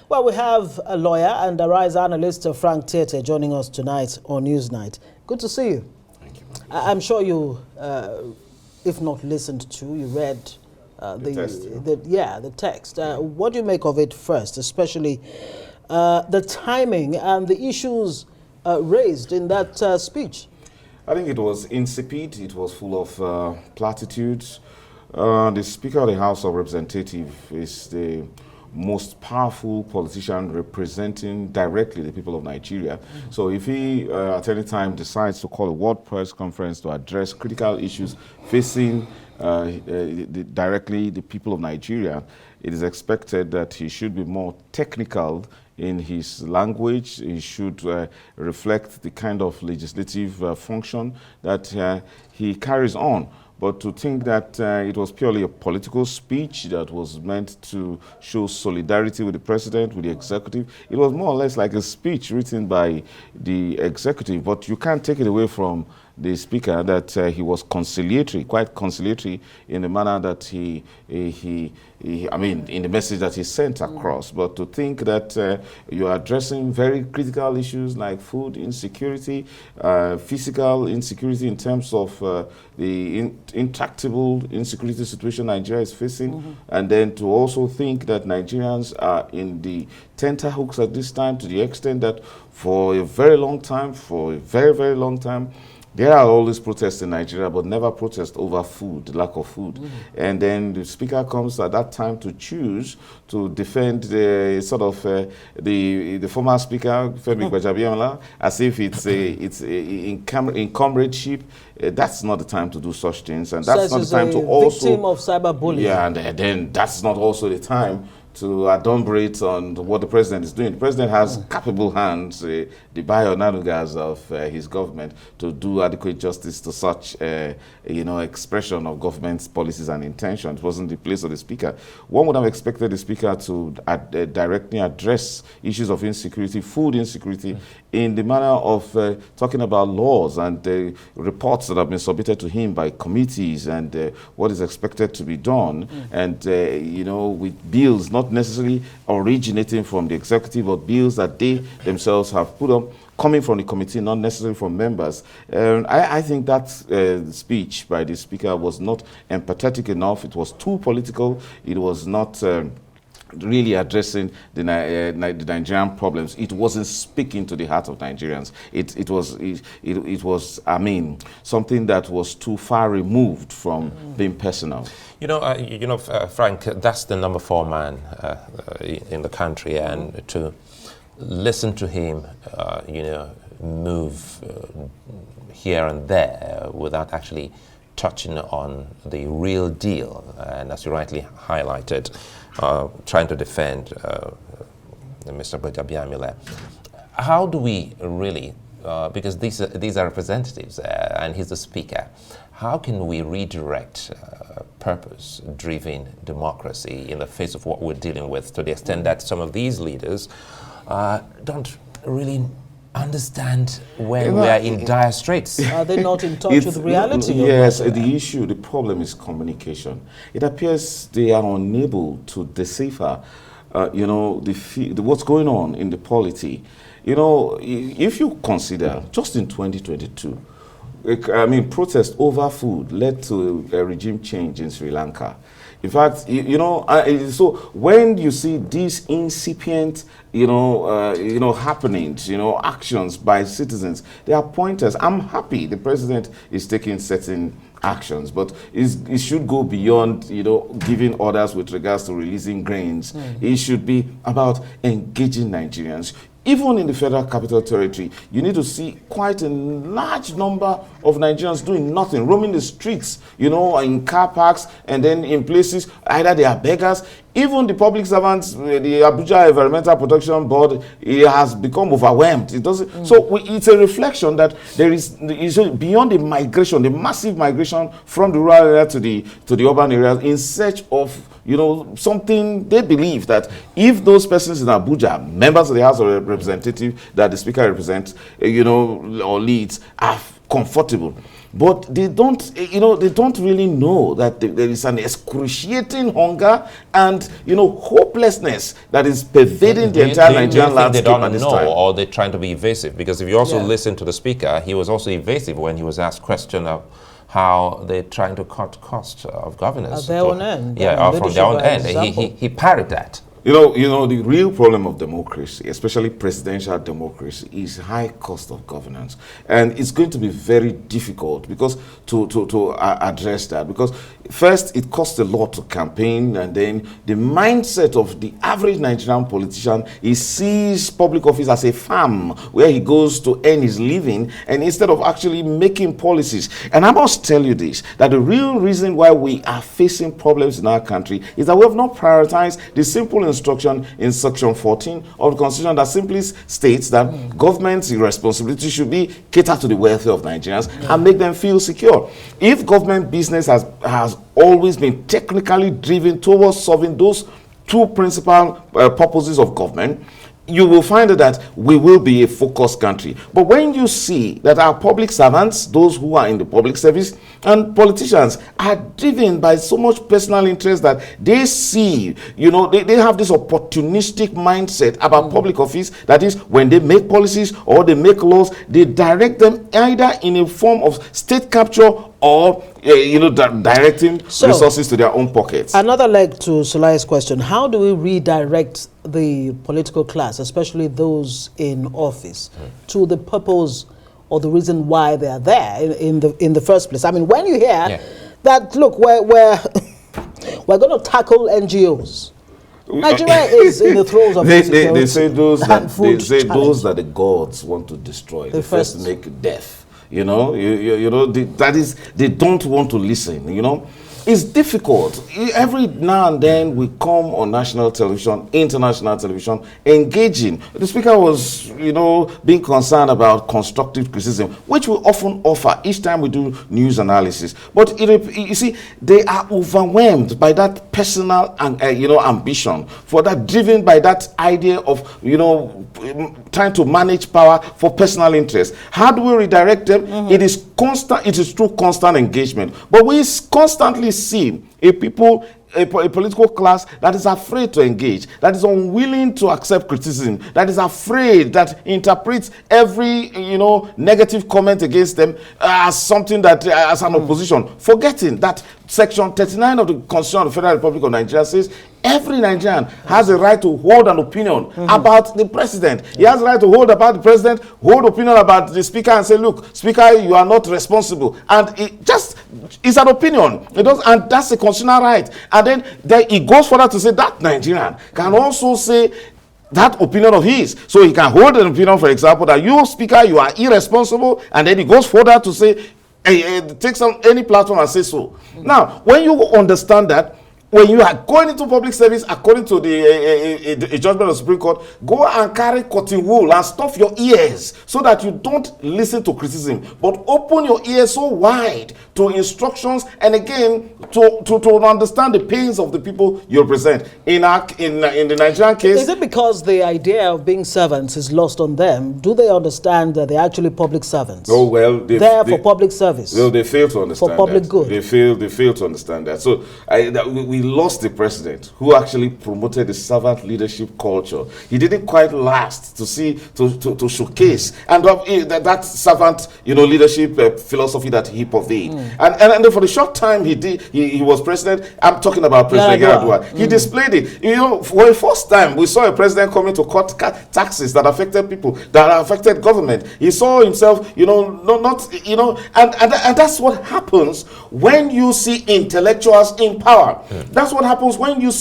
Well, we have a lawyer and a rise analyst, Frank Tietie, joining us tonight on Newsnight. Good to see you. Thank you. I'm sure you, if not listened to, you read the text. What do you make of it first, especially the timing and the issues raised in that speech? I think it was insipid. It was full of platitudes. The Speaker of the House of Representatives is the most powerful politician representing directly the people of Nigeria. Mm-hmm. So if he at any time decides to call a world press conference to address critical issues facing directly the people of Nigeria, it is expected that he should be more technical in his language. He should reflect the kind of legislative function that he carries on. But to think that it was purely a political speech that was meant to show solidarity with the president, with the executive, it was more or less like a speech written by the executive. But you can't take it away from the speaker that he was conciliatory, quite conciliatory in the manner that in the message that he sent across. But to think that you're addressing very critical issues like food insecurity, physical insecurity in terms of the intractable insecurity situation Nigeria is facing, and then to also think that Nigerians are in the tenterhooks at this time to the extent that for a very long time, very long time, there are always protests in Nigeria, but never protests over food, lack of food. And then the speaker comes at that time to choose to defend the sort of the former speaker, Femi Gbajabiamila, as if it's in comradeship. That's not the time to do such things, and that's not the time to also victim of cyberbullying. Yeah, and then that's not also the time to adumbrate on what the president is doing. The president has capable hands, the bio-nanugas of his government, to do adequate justice to such expression of government's policies and intentions. It wasn't the place of the speaker. One would have expected the speaker to directly address issues of insecurity, food insecurity, in the manner of talking about laws and reports that have been submitted to him by committees and what is expected to be done, and with bills not necessarily originating from the executive, but bills that they themselves have put up, coming from the committee, not necessarily from members. I think that speech by the speaker was not empathetic enough. It was too political. It was not really addressing the Nigerian problems. It wasn't speaking to the heart of Nigerians. It was something that was too far removed from being personal. Frank, that's the number 4 man in the country, and to listen to him, move here and there without actually touching on the real deal, and as you rightly highlighted, trying to defend Mr. Gbajabiamila. How do we really, because these are representatives and he's the speaker, how can we redirect purpose-driven democracy in the face of what we're dealing with, to the extent that some of these leaders don't really understand when we are in dire straits? Are they not in touch with reality? Yes, the problem is communication. It appears they are unable to decipher, what's going on in the polity. If you consider, just in 2022, protest over food led to a regime change in Sri Lanka. In fact, so when you see these incipient, happenings, actions by citizens, they are pointers. I'm happy the president is taking certain actions, but it should go beyond, giving orders with regards to releasing grains. It should be about engaging Nigerians. Even in the Federal Capital Territory, you need to see quite a large number of Nigerians doing nothing, roaming the streets, in car parks, and then in places, either they are beggars. Even the public servants, the Abuja Environmental Protection Board, it has become overwhelmed. It doesn't. So it's a reflection that there is beyond the migration, the massive migration from the rural area to the urban areas, in search of something. They believe that if those persons in Abuja, members of the House of Representatives that the Speaker represents, or leads, are comfortable, but they don't, they don't really know that there is an excruciating hunger and, hopelessness that is pervading the entire Nigerian landscape they don't at this know, time. or they're trying to be evasive? Because if you also listen to the speaker, he was also evasive when he was asked question of how they're trying to cut costs of governance. At their own end. Yeah, from their own end. He parried that. The real problem of democracy, especially presidential democracy, is high cost of governance, and it's going to be very difficult because to address that. Because first, it costs a lot to campaign, and then the mindset of the average Nigerian politician, he sees public office as a farm where he goes to earn his living, and instead of actually making policies. And I must tell you this: that the real reason why we are facing problems in our country is that we have not prioritized the simple instruction in section 14 of the Constitution that simply states that government's responsibility should be cater to the welfare of Nigerians and make them feel secure. If government business has always been technically driven towards solving those two principal purposes of government, you will find that we will be a focused country. But when you see that our public servants, those who are in the public service, and politicians are driven by so much personal interest that they see, they have this opportunistic mindset about public office. That is, when they make policies or they make laws, they direct them either in a form of state capture or directing resources to their own pockets. Another leg to Sulai's question: how do we redirect the political class, especially those in office, to the purpose or the reason why they are there in the first place? I mean, when you hear that, look, we're going to tackle NGOs. Nigeria is in the throes of they say those that the gods want to destroy. They first make death. That is, they don't want to listen. It's difficult. Every now and then we come on national television, international television, engaging. The speaker was, being concerned about constructive criticism, which we often offer each time we do news analysis. But you see, they are overwhelmed by that personal ambition, for that, driven by that idea of trying to manage power for personal interest. How do we redirect them? It is constant. It is through constant engagement. But we constantly see a political class that is afraid to engage, that is unwilling to accept criticism, that is afraid, that interprets every negative comment against them as something that as an opposition, forgetting that Section 39 of the Constitution of the Federal Republic of Nigeria says every Nigerian has a right to hold an opinion about the president. He has a right to hold about the president, hold opinion about the speaker, and say, look, speaker, you are not responsible. And it's an opinion. And that's a constitutional right. And then it goes further to say that Nigerian can also say that opinion of his. So he can hold an opinion, for example, that you, speaker, you are irresponsible. And then he goes further to say, takes on any platform and say so. Now, when you understand that, when you are going into public service, according to the judgment of the Supreme Court, go and carry cotton wool and stuff your ears so that you don't listen to criticism, but open your ears so wide to instructions, and again to understand the pains of the people you represent. In the Nigerian case, is it because the idea of being servants is lost on them? Do they understand that they're actually public servants? Oh well, they're for public service. Well, they fail to understand for public good. They fail to understand that. So we lost the president who actually promoted the servant leadership culture. He didn't quite last to showcase and that servant leadership philosophy that he purveyed. And then for the short time he was president, I'm talking about President Yar'Adua. He displayed it. For the first time we saw a president coming to cut taxes that affected people, that affected government. He saw himself, and that's what happens when you see intellectuals in power. That's what happens when you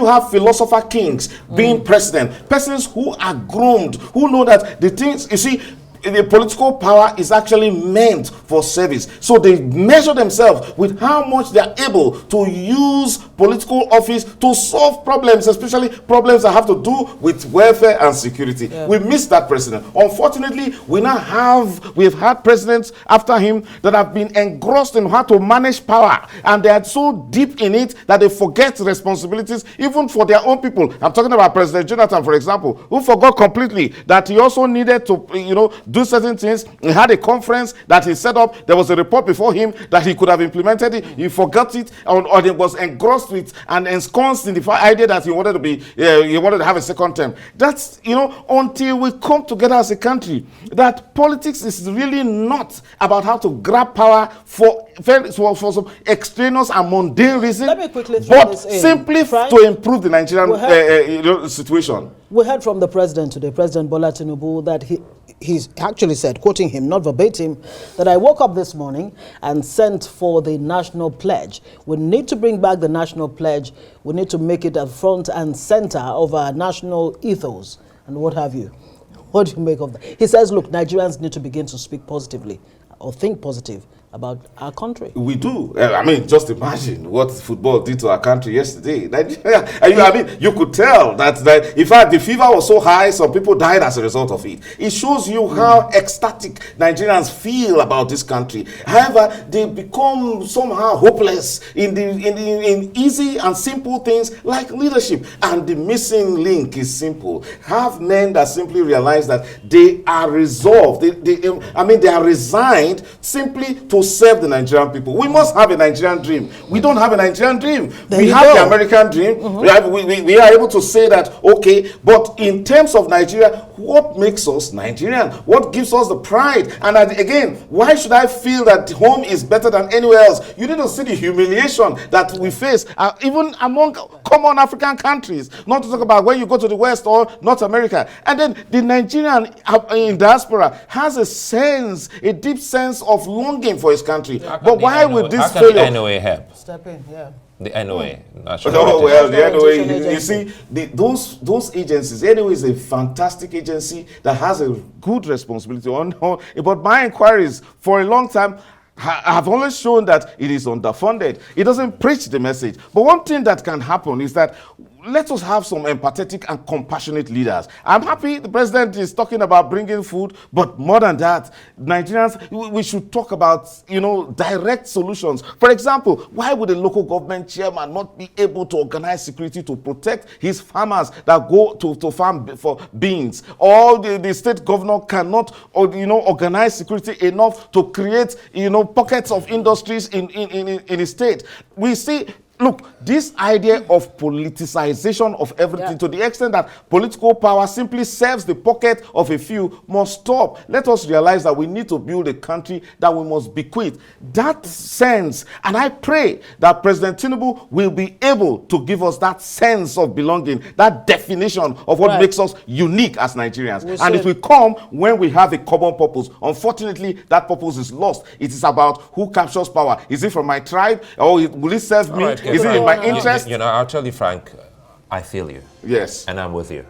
have philosopher kings being president, persons who are groomed, who know that the things, you see, the political power is actually meant for service. So they measure themselves with how much they are able to use political office to solve problems, especially problems that have to do with welfare and security. We missed that president. Unfortunately, we've had presidents after him that have been engrossed in how to manage power, and they are so deep in it that they forget responsibilities even for their own people. I'm talking about President Jonathan, for example, who forgot completely that he also needed to do certain things. He had a conference that he set up. There was a report before him that he could have implemented it. He forgot it, or he was engrossed with and ensconced in the idea that he wanted to have a second term. That's, until we come together as a country, that politics is really not about how to grab power for some extraneous and mundane reason, Let me quickly throw but this in. simply Frank, to improve the Nigerian situation. We heard from the president today, President Bola Tinubu, that he's actually said, quoting him, not verbatim, that I woke up this morning and sent for the national pledge. We need to bring back the national pledge. We need to make it a front and center of our national ethos and what have you. What do you make of that? He says, look, Nigerians need to begin to speak positively or think positive about our country. We do. I mean, just imagine what football did to our country yesterday. You could tell that, in fact, the fever was so high, some people died as a result of it. It shows you how ecstatic Nigerians feel about this country. However, they become somehow hopeless in easy and simple things like leadership. And the missing link is simple. Have men that simply realize that they are resolved. They are resigned simply to serve the Nigerian people. We must have a Nigerian dream. We don't have a Nigerian dream. We have the American dream. We are able to say that, okay, but in terms of Nigeria, what makes us Nigerian? What gives us the pride? And again, why should I feel that home is better than anywhere else? You need to see the humiliation that we face, even among common African countries, not to talk about when you go to the West or North America. And then the Nigerian in diaspora has a deep sense of longing for his country. But why would this failure? How can the NOA help? Step in, yeah. The NOA. The NOA, you see, those agencies, NOA is a fantastic agency that has a good responsibility but my inquiries for a long time have always shown that it is underfunded. It doesn't preach the message. But one thing that can happen is that let us have some empathetic and compassionate leaders. I'm happy the president is talking about bringing food, but more than that, Nigerians, we should talk about, direct solutions. For example, why would a local government chairman not be able to organize security to protect his farmers that go to farm for beans? Or the state governor cannot, organize security enough to create, pockets of industries in his state. We see. Look, this idea of politicization of everything to the extent that political power simply serves the pocket of a few must stop. Let us realize that we need to build a country that we must bequeath. That sense, and I pray that President Tinubu will be able to give us that sense of belonging, that definition of what makes us unique as Nigerians. And it will come when we have a common purpose. Unfortunately, that purpose is lost. It is about who captures power. Is it from my tribe, or will it serve me? Right, is it in my interest? I'll tell you, Frank, I feel you. Yes. And I'm with you.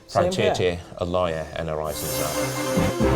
Frank Tietie, a lawyer and a rising star.